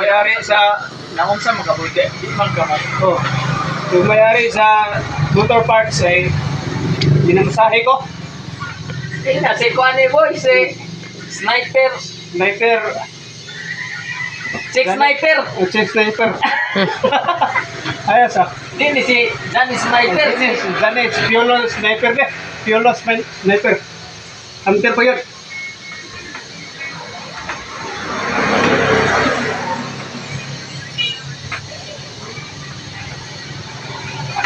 may-ari sa Naunsa magkabuti, di man ka mo. oh, yung may-ari sa motor parts ay minamasahe ko. Tingnan, si Kuan ni boy, si Sniper. Sniper. Six Sniper. Check sniper. Ayos ah. Hindi si Johnny Sniper. Janet, Piolo sniper niya. Piolo sniper. Hunter po yun.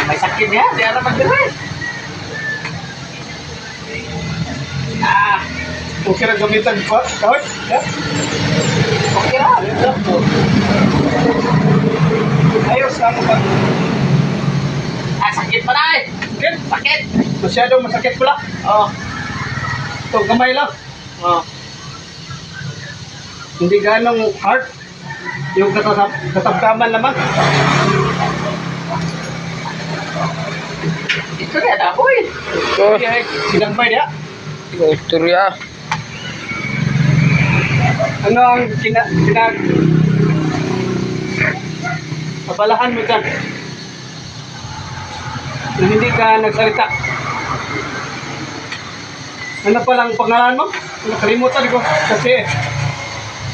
May sakit niya, di alam mag-drive. Okay na gamitan ko. Kahit? Yeah. Okay na. Ayos ako ba? Sakit pa na eh. Sakit? Sakit. Masyadong masakit pala. Oh. Ito, gamay lang. Oh. Hindi ganong hard. Yung katamtaman naman. Ito na na boy. Oh, Kaya sinagmay niya. istorya. Ano ang abalahan mo dyan? Na hindi ka nagsalita. Ano palang pangalan mo? Nakalimutan ko. Kasi,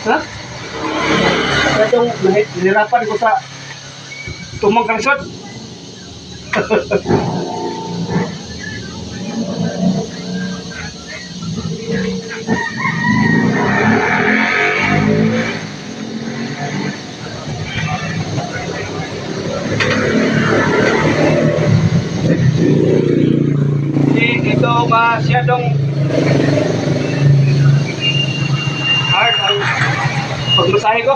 ha? Kadong nahirapan ko sa tumang kansot. Hindi ito masyadong hard ang pagmasahe ko.